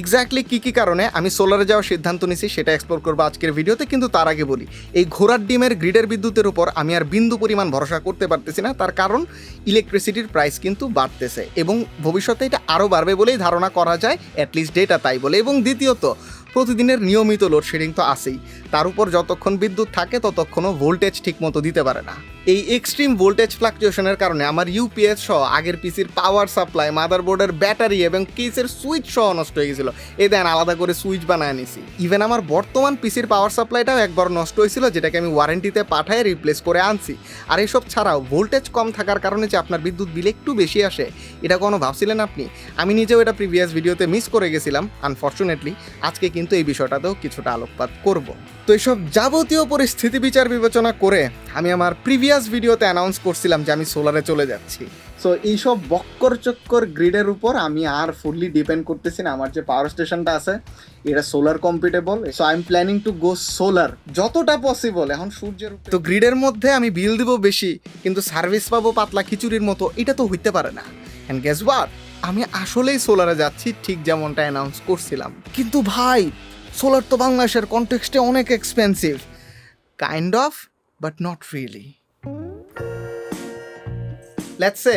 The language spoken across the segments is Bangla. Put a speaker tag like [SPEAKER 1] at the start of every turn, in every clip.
[SPEAKER 1] এক্স্যাক্টলি কী কী কারণে আমি সোলারে যাওয়ার সিদ্ধান্ত নিয়েছি সেটা এক্সপ্লোর করবো আজকের ভিডিওতে। কিন্তু তার আগে বলি, এই ঘোড়ার ডিমের গ্রিডের বিদ্যুতের উপর আমি আর বিন্দু পরিমাণ ভরসা করতে পারতেছি না। তার কারণ ইলেকট্রিসিটির প্রাইস কিন্তু বাড়তেছে এবং ভবিষ্যতে এটা আরও বাড়বে বলেই ধারণা করা যায়, অ্যাটলিস্ট ডেটা তাই বলে। এবং দ্বিতীয়ত, প্রতিদিনের নিয়মিত লোডশেডিং তো আছেই, তার উপর যতক্ষণ বিদ্যুৎ থাকে ততক্ষণও ভোল্টেজ ঠিকমতো দিতে পারে না। এই এক্সট্রিম ভোল্টেজ ফ্লাকচুয়েশনের কারণে আমার ইউপিএস সহ আগের পিসির পাওয়ার সাপ্লাই, মাদারবোর্ডের ব্যাটারি এবং কেসের সুইচ সহ নষ্ট হয়ে গেছিলো। এই দেন আলাদা করে সুইচ বানায় নিছি। ইভেন আমার বর্তমান পিসির পাওয়ার সাপ্লাইটাও একবার নষ্ট হয়েছিল, যেটাকে আমি ওয়ারেন্টিতে পাঠায় রিপ্লেস করে আনছি। আর এসব ছাড়াও ভোল্টেজ কম থাকার কারণে যে আপনার বিদ্যুৎ বিল একটু বেশি আসে, এটা কোনো ভাবছিলেন আপনি? আমি নিজেও এটা প্রিভিয়াস ভিডিওতে মিস করে গেছিলাম আনফর্চুনেটলি। আজকে কিন্তু এই বিষয়টাতেও কিছুটা আলোকপাত করব। তো এইসব যাবতীয় পরিস্থিতি বিচার বিবেচনা করে আমি আমার প্রিভিয়াস ভিডিওতে অ্যানাউন্স করছিলাম যে আমি সোলারে চলে যাচ্ছি। সো এইসব বক্কর চক্কর গ্রিডের উপর আমি আর ফুললি ডিপেন্ড করতেছি না। আমার যে পাওয়ার স্টেশনটা আছে এটা solar compatible, so I am planning to go solar যতটা পসিবল। এখন সূর্যের তো গ্রিডের মধ্যে আমি বিল দিব বেশি, কিন্তু সার্ভিস পাবো পাতলা খিচুড়ির মতো, এটা তো হইতে পারে না। অ্যান্ড গেস হোয়াট, আমি আসলেই সোলারে যাচ্ছি ঠিক যেমনটা অ্যানাউন্স করছিলাম। কিন্তু ভাই, সোলার তো বাংলাদেশের কনটেক্সটে অনেক expensive. Kind of, but not really. Let's say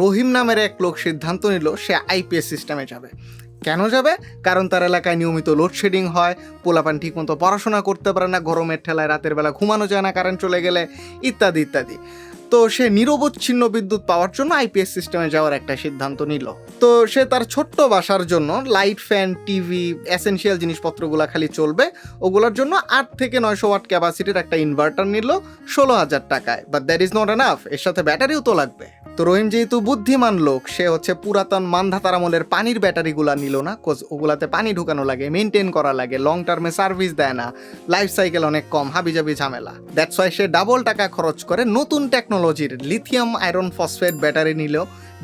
[SPEAKER 1] Rahim নামের এক লোক সিদ্ধান্ত নিল সে আইপিএস সিস্টেমে যাবে। কেন যাবে? কারণ তার এলাকায় নিয়মিত লোডশেডিং হয়, পোলাপান ঠিকমতো পড়াশোনা করতে পারে না, গরমের ঠেলায় রাতের বেলা ঘুমানো যায় না কারেন্ট চলে গেলে, ইত্যাদি ইত্যাদি। তো সে নিরবচ্ছিন্ন বিদ্যুৎ পাওয়ার জন্য আইপিএস সিস্টেমে যাওয়ার একটা সিদ্ধান্ত নিল। তো সে তার ছোট্ট বাসার জন্য লাইট, ফ্যান, টিভি, এসেনশিয়াল জিনিসপত্রগুলো খালি চলবে, ওগুলোর জন্য 8 থেকে 900 ওয়াট ক্যাপাসিটির একটা ইনভার্টার নিল 16,000 টাকায়। But that is not enough, এর সাথে ব্যাটারিও তো লাগবে। তো রহিম যেহেতু বুদ্ধিমান লোক, সে পুরাতন মান্ধাতার আমলের পানির ব্যাটারিগুলা নিল না, কোজ ওগুলাতে পানি ঢুকানো লাগে, মেনটেন করা লাগে, লং টার্মে সার্ভিস দেয় না, লাইফ সাইকেল অনেক কম, হাবিজাবি ঝামেলা। দ্যাটস ওয়াই সে ডাবল টাকা খরচ করে নতুন টেকনোলজির লিথিয়াম আয়রন ফসফেট ব্যাটারি নিল,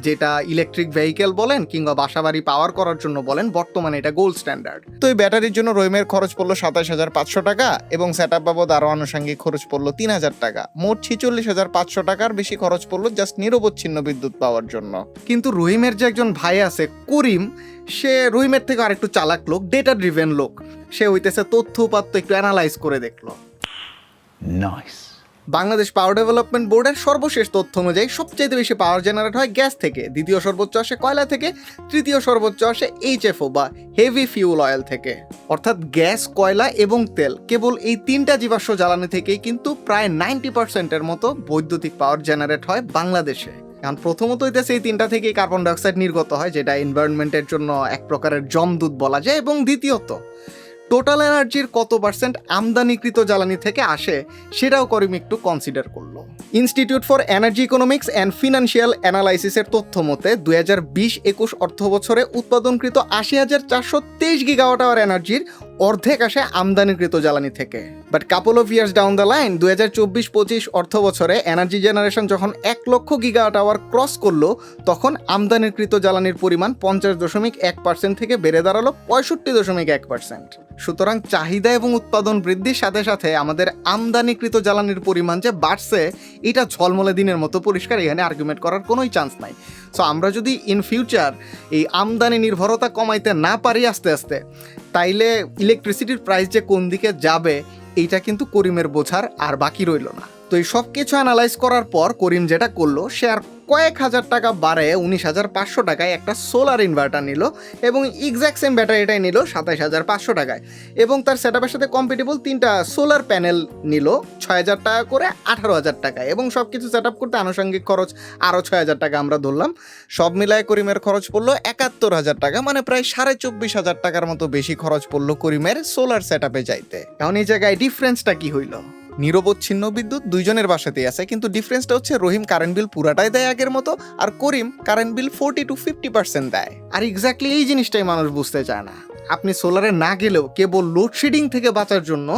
[SPEAKER 1] যেটা ইলেকট্রিক ভেহিকেল বলেন কিংবা বাসাবাড়ি পাওয়ার করার জন্য বলেন, বর্তমানে এটা গোল্ড স্ট্যান্ডার্ড। তো এই ব্যাটারির জন্য রহিমের খরচ পড়লো 27,500 টাকা এবং সেট আপ বাবদ আরও আনুষঙ্গিক খরচ পড়লো 3,000 টাকা। মোট 46,500 টাকার বেশি খরচ পড়লো জাস্ট নিরবচ্ছিন্ন বিদ্যুৎ পাওয়ার জন্য। কিন্তু রহিমের যে একজন ভাই আছে করিম, সে রহিমের থেকে আরেকটু চালাক লোক, ডেটা ড্রিভেন লোক। সে হইতেছে তথ্য উপাত্ত একটু অ্যানালাইজ করে দেখলো। নাইস। বাংলাদেশ পাওয়ার ডেভেলপমেন্ট বোর্ডের সর্বশেষ তথ্য অনুযায়ী সবচেয়ে বেশি পাওয়ার জেনারেট হয় গ্যাস থেকে, দ্বিতীয় সর্বোচ্চ আসে কয়লা থেকে, তৃতীয় সর্বোচ্চ আসে এইচএফও বা হেভি ফিউল অয়েল থেকে। অর্থাৎ গ্যাস, কয়লা এবং তেল, কেবল এই 3টা জীবাশ্ম জ্বালানি থেকেই কিন্তু প্রায় 90%-এর মতো বৈদ্যুতিক পাওয়ার জেনারেট হয় বাংলাদেশে। কারণ প্রথমত হইতেছে এই 3টা থেকেই কার্বন ডাইঅক্সাইড নির্গত হয়, যেটা এনভায়রনমেন্টের জন্য এক প্রকারের জমদূত বলা যায়। এবং দ্বিতীয়ত, টোটাল এনার্জির কত পার্সেন্ট আমদানিকৃত জ্বালানি থেকে আসে সেটাও করিম একটু কনসিডার করলো। Institute for energy economics and financial অ্যানালাইসিসের তথ্য মতে 2020-21 অর্থ বছরে উৎপাদনকৃত 80,423 গিগাওয়াট আওয়ার এনার্জির অর্ধেক আসে আমদানিকৃত জ্বালানি থেকে। But couple of years down the line 2024-25 অর্থ বছরে এনার্জি জেনারেশন যখন 1 লক্ষ গিগাওয়াট আওয়ার ক্রস করলো, তখন আমদানিকৃত জ্বালানির পরিমাণ 50.1% থেকে বেড়ে দাঁড়ালো 65.1%। সুতরাং চাহিদা এবং উৎপাদন বৃদ্ধির সাথে সাথে আমাদের আমদানিকৃত জ্বালানির পরিমাণ যে বাড়ছে, এটা ঝলমলে দিনের মতো পরিষ্কার, এখানে আর্গুমেন্ট করার কোনোই চান্স নাই। সো আমরা যদি ইন ফিউচার এই আমদানি নির্ভরতা কমাইতে না পারি আস্তে আস্তে, তাইলে ইলেকট্রিসিটির প্রাইস যে কোন দিকে যাবে এইটা কিন্তু করিমের বোঝার আর বাকি রইল না। তো এই সব কিছু অ্যানালাইজ করার পর করিম যেটা করলো, সে আর কয়েক হাজার টাকা বাড়ায় 19,500 টাকায় একটা সোলার ইনভার্টার নিল এবং এক্স্যাক্ট সেম ব্যাটারিটাই নিল 27,500 টাকায়। এবং তার সেটআপের সাথে কম্পিটেবল 3টা সোলার প্যানেল নিল 6,000 টাকা করে 18,000 টাকায়। এবং সব কিছু সেট আপ করতে আনুষঙ্গিক খরচ আরও 6,000 টাকা আমরা ধরলাম। সব মিলায় করিমের খরচ পড়লো 71,000 টাকা, মানে প্রায় 24,500 টাকার মতো বেশি খরচ পড়লো করিমের সোলার সেট আপে যাইতে। এখন এই জায়গায় ডিফারেন্সটা কি হইল? নিরবচ্ছিন্ন বিদ্যুৎ দুইজনের বাসাতেই আছে, কিন্তু ডিফারেন্সটা হচ্ছে রহিম কারেন্ট বিল পুরাটাই দেয় আগের মতো, আর করিম কারেন্ট বিল 40-50% দেয়। আর এক্স্যাক্টলি এই জিনিসটাই মানুষ বুঝতে চায় না। আপনি সোলারে না গেলেও কেবল লোডশেডিং থেকে বাঁচার জন্য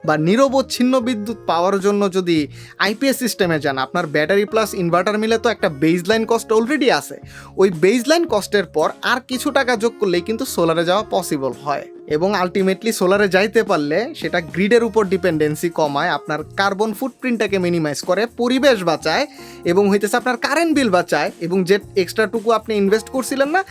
[SPEAKER 1] বা নিরবচ্ছিন্ন বিদ্যুৎ পাওয়ার জন্য যদি আইপিএস সিস্টেমে যান, আপনার ব্যাটারি প্লাস ইনভার্টার মিলে তো একটা বেসলাইন কস্ট অলরেডি আছে। ওই বেসলাইন কস্টের পর আর কিছু টাকা যোগ করলেই কিন্তু সোলারে যাওয়া পসিবল হয়। এবং আলটিমেটলি সোলারে যাইতে পারলে সেটা গ্রিডের উপর ডিপেন্ডেন্সি কমায়, আপনার কার্বন ফুটপ্রিন্টটাকে মিনিমাইজ করে, পরিবেশ বাঁচায় এবং হইতেছে আপনার কারেন্ট বিল বাঁচায়, এবং যে এক্সট্রাটুকু আপনি ইনভেস্ট করছিলেন না,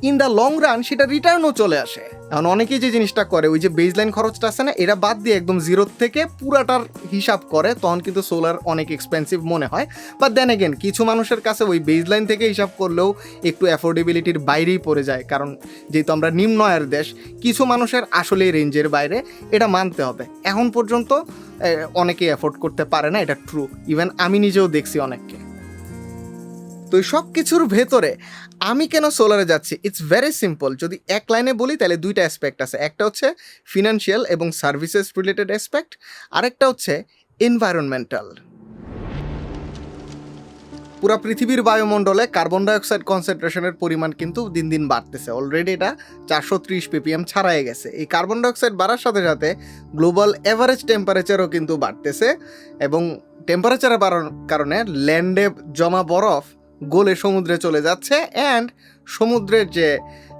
[SPEAKER 1] ইন দ্য লং রান সেটা রিটার্নও চলে আসে। এখন অনেকেই যে জিনিসটা করে, ওই যে বেজলাইন খরচটা আছে না, এটা বাদ দিয়ে একদম জিরো থেকে পুরাটার হিসাব করে, তখন কিন্তু সোলার অনেক এক্সপেন্সিভ মনে হয়। বাট দেন এগেন কিছু মানুষের কাছে ওই বেজলাইন থেকে হিসাব করলেও একটু অ্যাফোর্ডেবিলিটির বাইরেই পড়ে যায়, কারণ যেহেতু আমরা নিম্ন আয়ের দেশ, কিছু মানুষের আসলেই রেঞ্জের বাইরে, এটা মানতে হবে। এখন পর্যন্ত অনেকেই অ্যাফোর্ড করতে পারে না, এটা ট্রু, ইভেন আমি নিজেও দেখছি অনেককে। তো এই সব কিছুর ভেতরে আমি কেন সোলারে যাচ্ছি, ইটস ভেরি সিম্পল। যদি এক লাইনে বলি তাহলে দুইটা অ্যাসপেক্ট আছে, একটা হচ্ছে ফিনান্সিয়াল এবং সার্ভিসেস রিলেটেড অ্যাসপেক্ট, আরেকটা হচ্ছে এনভায়রনমেন্টাল। পুরা পৃথিবীর বায়ুমণ্ডলে কার্বন ডাইঅক্সাইড কনসেন্ট্রেশনের পরিমাণ কিন্তু দিন দিন বাড়তেছে, অলরেডি এটা 430 ppm ছাড়াই গেছে। এই কার্বন ডাইঅক্সাইড বাড়ার সাথে সাথে গ্লোবাল এভারেজ টেম্পারেচারও কিন্তু বাড়তেছে, এবং টেম্পারেচারে বাড়ার কারণে ল্যান্ডে জমা বরফ গলে সমুদ্রে চলে যাচ্ছে, অ্যান্ড সমুদ্রের যে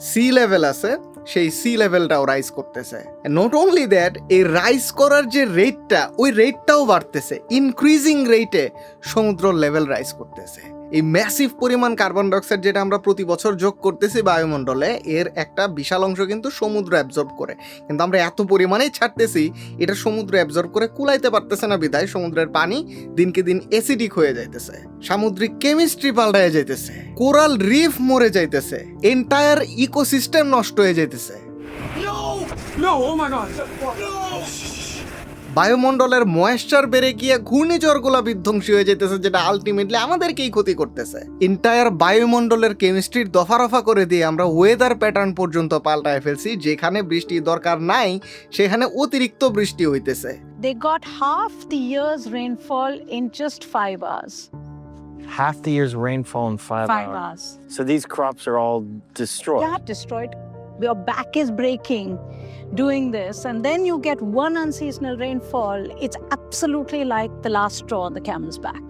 [SPEAKER 1] সি লেভেল আছে সেই সি লেভেলটাও রাইজ করতেছে। নট অনলি দ্যাট, এই রাইজ করার যে রেটটা, ওই রেটটাও বাড়তেছে, ইনক্রিজিং রেটে সমুদ্র লেভেল রাইজ করতেছে। এই ম্যাসিভ পরিমাণ কার্বন ডাইঅক্সাইড যেটা আমরা প্রতি বছর যোগ করতেছি বায়ুমণ্ডলে, এর একটা বিশাল অংশ কিন্তু সমুদ্র অ্যাবজর্ব করে, কিন্তু আমরা এত পরিমাণেই ছাড়তেছি, এটা সমুদ্র অ্যাবজর্ব করে কুলাইতে পারতেছে না, বিধায় সমুদ্রের পানি দিনকে দিন অ্যাসিডিক হয়ে যাইতেছে, সামুদ্রিক কেমিস্ট্রি পাল্টায় যাইতেছে, কোরাল রিফ মরে যাইতেছে, এন্টায়ার ইকোসিস্টেম নষ্ট হয়ে যাইতেছে। বায়ুমণ্ডলের ময়েশ্চার বেড়ে গিয়ে ঘূর্ণিঝড়গুলো বিধ্বংসী হয়ে যেতেছে, যেটা আলটিমেটলি আমাদেরকেই ক্ষতি করতেছে। এন্টায়ার বায়ুমণ্ডলের কেমিস্ট্রির দফা করে দিয়ে আমরা ওয়েদার প্যাটার্ন পর্যন্ত পাল্টায় ফেলছি, যেখানে বৃষ্টি দরকার নাই সেখানে অতিরিক্ত বৃষ্টি হইতেছে।
[SPEAKER 2] They got half the year's rainfall in just 5 hours.
[SPEAKER 3] Half the year's rainfall in 5 hours. So these crops are all destroyed.
[SPEAKER 2] Yeah, destroyed. Your back is breaking doing this, and then you get one unseasonal rainfall. It's absolutely like the last straw on the camel's back.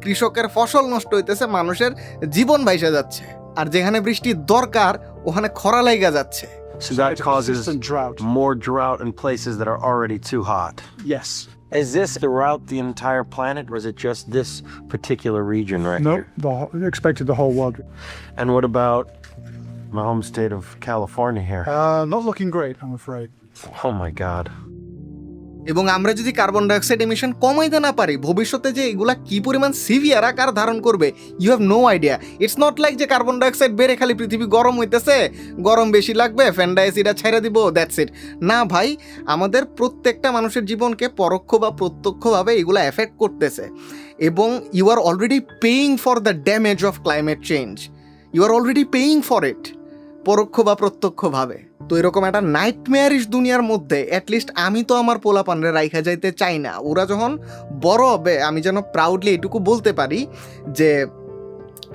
[SPEAKER 1] কৃষকের ফসল নষ্ট হইতেছে, মানুষের জীবন ভাইসা যাচ্ছে, আর যেখানে বৃষ্টির দরকার ওখানে খরা লাইগা যাচ্ছে।
[SPEAKER 4] So that causes
[SPEAKER 5] drought.
[SPEAKER 4] more drought in places that are already too hot.
[SPEAKER 5] Yes.
[SPEAKER 4] Is this throughout the entire planet, or is it just this particular region right
[SPEAKER 5] No,
[SPEAKER 4] here?
[SPEAKER 5] expected the whole world.
[SPEAKER 4] And what about my home state of California here?
[SPEAKER 5] Not looking great, I'm afraid.
[SPEAKER 4] Oh my God.
[SPEAKER 1] এবং আমরা যদি কার্বন ডাইঅক্সাইড এমিশন কমাইতে না পারি, ভবিষ্যতে যে এগুলা কি পরিমাণ সিভিয়ার আকার ধারণ করবে, you have no idea. It's not like যে কার্বন ডাইঅক্সাইড বেড়ে খালি পৃথিবী গরম হইতেছে, গরম বেশি লাগবে, ফ্যানটা এসিটা ছেড়ে দিব, দ্যাটস ইট। না ভাই, আমাদের প্রত্যেকটা মানুষের জীবনকে পরোক্ষ বা প্রত্যক্ষভাবে এগুলো এফেক্ট করতেছে, এবং you are already paying for the damage of climate change, you are already paying for it, পরোক্ষ বা প্রত্যক্ষভাবে। তো এরকম একটা নাইটমেয়ারিশ দুনিয়ার মধ্যে অ্যাটলিস্ট আমি তো আমার পোলাপানরে রাইখা যাইতে চাই না। ওরা যখন বড় হবে আমি যেন প্রাউডলি এটুকু বলতে পারি যে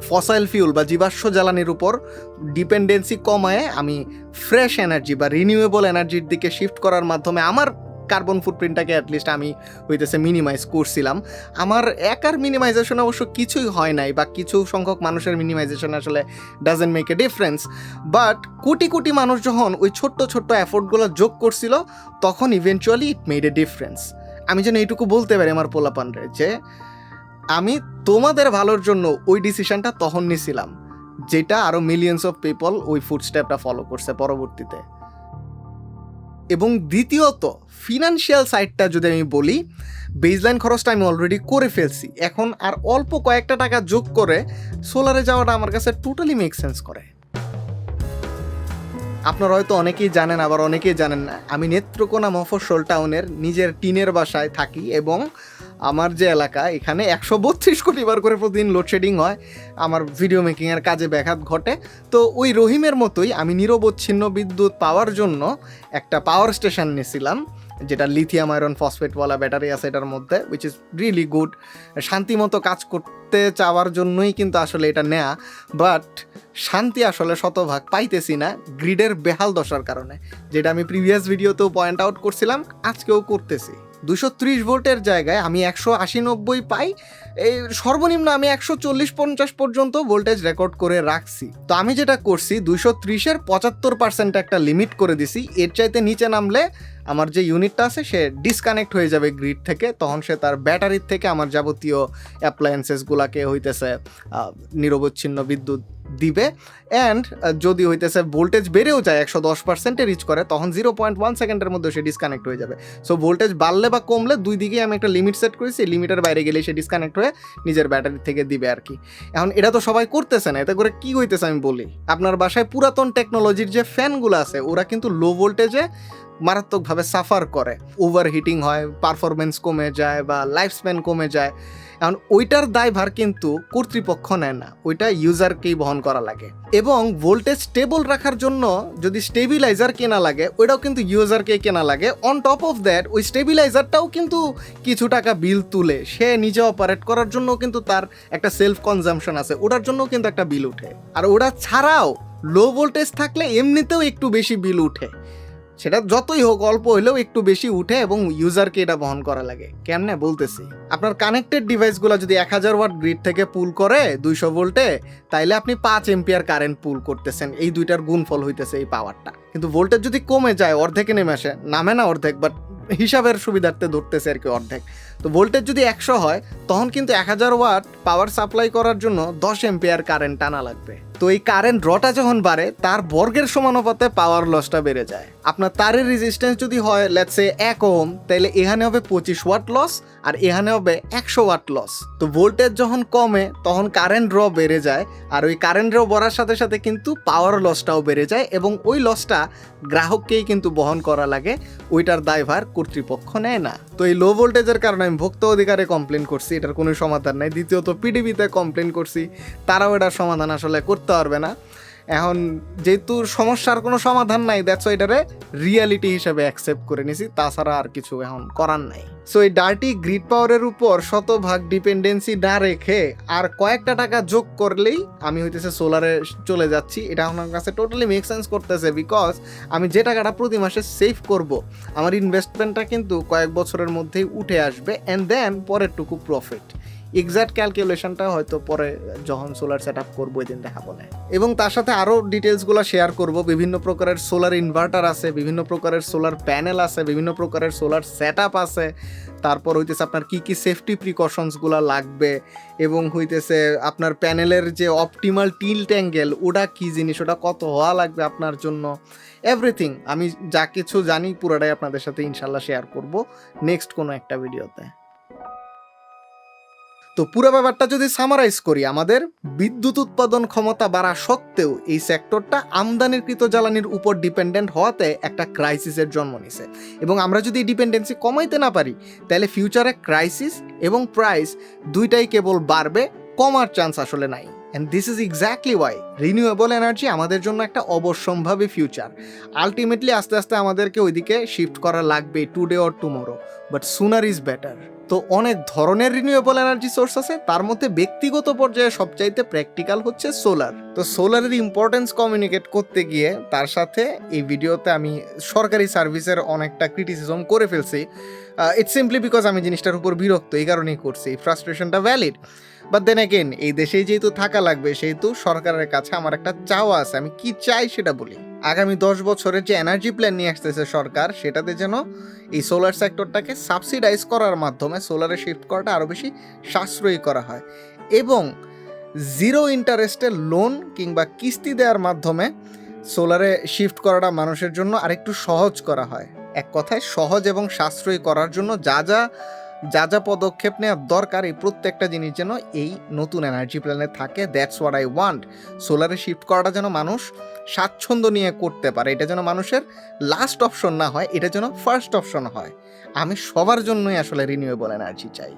[SPEAKER 1] ফসিল ফিউল বা জীবাশ্ম জ্বালানির উপর ডিপেন্ডেন্সি কমায় আমি ফ্রেশ এনার্জি বা রিনিউয়েবল এনার্জির দিকে শিফট করার মাধ্যমে আমার কার্বন ফুটপ্রিন্টটাকে অ্যাটলিস্ট আমি হইতেছে মিনিমাইজ করছিলাম। আমার একার মিনিমাইজেশন অবশ্য কিছুই হয় নাই, বা কিছু সংখ্যক মানুষের মিনিমাইজেশন আসলে doesn't make a difference, but crore crore মানুষ যখন ওই ছোট্ট ছোট্ট এফোর্টগুলো যোগ করছিল তখন eventually it made a difference. আমি যেন এইটুকু বলতে পারি আমার পোলাপানরে যে আমি তোমাদের ভালোর জন্য ওই ডিসিশনটা তখন নিছিলাম, যেটা আরও মিলিয়ন্স অফ পিপল ওই ফুটস্টেপটা ফলো করছে পরবর্তীতে। এবং দ্বিতীয়ত ফিনান্সিয়াল সাইডটা যদি আমি বলি, বেজলাইন খরচটা আমি অলরেডি করে ফেলছি, এখন আর অল্প কয়েকটা টাকা যোগ করে সোলারে যাওয়াটা আমার কাছে টোটালি মেক সেন্স করে। আপনারা হয়তো অনেকেই জানেন, আবার অনেকেই জানেন না, আমি নেত্রকোনা মফস্বল টাউনের নিজের টিনের বাসায় থাকি, এবং আমার যে এলাকা এখানে 132 কোটি বার করে প্রতিদিন লোডশেডিং হয়, আমার ভিডিও মেকিংয়ের কাজে ব্যাঘাত ঘটে। তো ওই রহিমের মতোই আমি নিরবচ্ছিন্ন বিদ্যুৎ পাওয়ার জন্য একটা পাওয়ার স্টেশন নিয়েছিলাম, যেটা লিথিয়াম আয়রন ফসফেটওয়ালা ব্যাটারি আছে এটার মধ্যে, উইচ ইজ রিয়েলি গুড। শান্তিমতো কাজ করতে চাওয়ার জন্যই কিন্তু আসলে এটা নেয়া, বাট শান্তি আসলে শতভাগ পাইতেছি না গ্রিডের বেহাল দশার কারণে, যেটা আমি প্রিভিয়াস ভিডিওতেও পয়েন্ট আউট করছিলাম, আজকেও করতেছি। 230 ভোল্টের জায়গায় আমি 180-90 পাই, এই সর্বনিম্ন আমি 140-50 পর্যন্ত ভোল্টেজ রেকর্ড করে রাখছি। তো আমি যেটা করছি 230-এর 75% একটা লিমিট করে দিছি। এর চাইতে নিচে নামলে আমার যে ইউনিটটা আছে সে ডিসকানেক্ট হয়ে যাবে গ্রিড থেকে, তখন সে তার ব্যাটারির থেকে আমার যাবতীয় অ্যাপ্লায়েন্সেসগুলোকে হইতেছে নিরবচ্ছিন্ন বিদ্যুৎ দিবে। অ্যান্ড যদি হইতেছে ভোল্টেজ বেড়েও যায় 110%-এ রিচ করে, তখন 0.1 সেকেন্ডের মধ্যে সে ডিসকানেক্ট হয়ে যাবে। সো ভোল্টেজ বাড়লে বা কমলে দুই দিকেই আমি একটা লিমিট সেট করেছি, লিমিটের বাইরে গেলে সে ডিসকানেক্ট হয়ে নিজের ব্যাটারি থেকে দিবে আর কি। এখন এটা তো সবাই করতেছে না, এতে করে কি হইতেছে আমি বলি। আপনার বাসায় পুরাতন টেকনোলজির যে ফ্যানগুলো আছে ওরা কিন্তু লো ভোল্টেজে মারাত্মকভাবে সাফার করে, ওভারহিটিং হয়, পারফরমেন্স কমে যায় বা লাইফ স্প্যান কমে যায়। এখন ওইটার দায়ভার কিন্তু কর্তৃপক্ষ নেয় না, ওইটা ইউজারকেই বহন করা লাগে। এবং ভোল্টেজ স্টেবল রাখার জন্য যদি স্টেবিলাইজার কেনা লাগে ওইটাও কিন্তু ইউজারকে কেনা লাগে। অন টপ অফ দ্যাট ওই স্টেবিলাইজারটাও কিন্তু কিছু টাকা বিল তুলে, সে নিজে অপারেট করার জন্য কিন্তু তার একটা সেলফ কনজাম্পশন আছে, ওটার জন্য কিন্তু একটা বিল উঠে। আর ওটা ছাড়াও লো ভোল্টেজ থাকলে এমনিতেও একটু বেশি বিল উঠে, সেটা যতই হোক অল্প হলেও একটু বেশি উঠে এবং ইউজারকে এটা বহন করা লাগে। কেমনে বলতেছি, আপনার কানেক্টেড ডিভাইসগুলো যদি 1000 ওয়াট গ্রিড থেকে পুল করে 200 ভোল্টে, তাইলে আপনি 5 এম্পিয়ার কারেন্ট পুল করতেছেন, এই দুইটার গুণফল হইতেছে এই পাওয়ারটা। কিন্তু ভোল্টেজ যদি কমে যায়, অর্ধেকে নেমে আসে, নামে না অর্ধেক, বাট হিসাবের সুবিধার্থে ধরতেছে আর কি অর্ধেক। তো ভোল্টেজ যদি 100 হয় তখন কিন্তু 1000 ওয়াট পাওয়ার সাপ্লাই করার জন্য 10 এম্পিয়ার কারেন্ট টানা লাগবে। তো এই কারেন্ট ড্রটা যখন বাড়ে তার বর্গের সমানুপাতে পাওয়ার লসটা বেড়ে যায়। আপনার তারের রেজিস্ট্যান্স যদি হয় লেটস সে 1 ওহম, তাহলে এখানে হবে 25 ওয়াট লস আর এখানে হবে 100 ওয়াট লস। তো ভোল্টেজ যখন কমে তখন কারেন্ট ড্র বেড়ে যায়, আর ওই কারেন্ট ড্র বাড়ার সাথে সাথে কিন্তু পাওয়ার লসটাও বেড়ে যায় এবং ওই লসটা গ্রাহককেই কিন্তু বহন করা লাগে, ওইটার দায়ভার কর্তৃপক্ষ নেয় না। তো এই লো ভোল্টেজের কারণে আমি ভোক্তা অধিকারে কমপ্লেন করছি, এটার কোনো সমাধান নাই। দ্বিতীয়ত পিডিবিতে কমপ্লেন করছি, তারাও এটার সমাধান আসলে করতে পারবে না। এখন যেহেতু সমস্যার কোনো সমাধান নাই, দ্যাটস ওয়াই এটারে রিয়ালিটি হিসেবে অ্যাকসেপ্ট করে নিছি, তাছাড়া আর কিছু এখন করার নাই। সো এই ডার্টি গ্রিড পাওয়ারের উপর শতভাগ ডিপেন্ডেন্সি না রেখে আর কয়েকটা টাকা যোগ করলেই আমি হইতেছে সোলারে চলে যাচ্ছি। এটা আমার কাছে টোটালি মেক সেন্স করতেছে, বিকজ আমি যে টাকাটা প্রতি মাসে সেভ করব, আমার ইনভেস্টমেন্টটা কিন্তু কয়েক বছরের মধ্যেই উঠে আসবে, অ্যান্ড দেন পরেরটুকু প্রফিট। এক্সাক্ট ক্যালকুলেশনটা হয়তো পরে যখন সোলার সেট আপ করবো ওই দিন দেখাবো না। এবং তার সাথে আরও ডিটেলসগুলো শেয়ার করব। বিভিন্ন প্রকারের সোলার ইনভার্টার আছে, বিভিন্ন প্রকারের সোলার প্যানেল আছে, বিভিন্ন প্রকারের সোলার সেট আপ আছে, তারপর হইতেছে আপনার কী কী সেফটি প্রিকশনসগুলো লাগবে, এবং হইতেছে আপনার প্যানেলের যে অপটিমাল টিল্ট অ্যাঙ্গেল ওটা কী জিনিস, ওটা কত হওয়া লাগবে আপনার জন্য, এভরিথিং আমি যা কিছু জানি পুরোটাই আপনাদের সাথে ইনশাল্লাহ শেয়ার করব নেক্সট কোনো একটা ভিডিওতে। তো পুরো ব্যাপারটা যদি সামারাইজ করি, আমাদের বিদ্যুৎ উৎপাদন ক্ষমতা বাড়া সত্ত্বেও এই সেক্টরটা আমদানিকৃত জ্বালানির উপর ডিপেন্ডেন্ট হওয়াতে একটা ক্রাইসিসের জন্ম নিছে, এবং আমরা যদি ডিপেন্ডেন্সি কমাইতে না পারি তাহলে ফিউচারে ক্রাইসিস এবং প্রাইস দুইটাই কেবল বাড়বে, কমার চান্স আসলে নাই। And this is exactly why renewable energy আমাদের জন্য একটা অবশ্যম্ভাবী ফিউচার। আলটিমেটলি আস্তে আস্তে আমাদেরকে ওইদিকে শিফট করা লাগবে, today or tomorrow, but sooner is better. তো অনেক ধরনের রিনিউয়েবল এনার্জি সোর্স আছে, তার মধ্যে ব্যক্তিগত পর্যায়ে সবচাইতে প্র্যাকটিক্যাল হচ্ছে সোলার। তো সোলারের ইম্পর্টেন্স কমিউনিকেট করতে গিয়ে তার সাথে এই ভিডিওতে আমি সরকারি সার্ভিসের অনেকটা ক্রিটিসিজম করে ফেলছি। ইটস সিম্পলি বিকজ আমি জিনিসটার উপর বিরক্ত, এই কারণেই করছি। ফ্রাস্ট্রেশনটা ভ্যালিড, বাট দেন এগেন এই দেশেই যেহেতু থাকা লাগবে সেহেতু সরকারের কাছে আমার একটা চাওয়া আছে। আমি কি চাই সেটা বলি। আগামী 10 বছরের যে এনার্জি প্ল্যান নিয়ে আসতেছে সরকার, সেটাতে যেন এই সোলার সেক্টরটাকে সাবসিডাইজ করার মাধ্যমে সোলারে শিফট করাটা আরও বেশি সাশ্রয়ী করা হয়, এবং জিরো ইন্টারেস্টের লোন কিংবা কিস্তি দেওয়ার মাধ্যমে সোলারে শিফট করাটা মানুষের জন্য আরেকটু সহজ করা হয়। এক কথায় সহজ এবং সাশ্রয়ী করার জন্য যা যা পদক্ষেপ নেওয়ার দরকার, এই প্রত্যেকটা জিনিস যেন এই নতুন এনার্জি প্ল্যানে থাকে। That's what I want. সোলারে শিফট করাটা যেন মানুষ স্বাচ্ছন্দ্য নিয়ে করতে পারে, এটা যেন মানুষের লাস্ট অপশন না হয়, এটা যেন ফার্স্ট অপশন হয়। আমি সবার জন্যই আসলে রিনিউয়েবল এনার্জি চাই।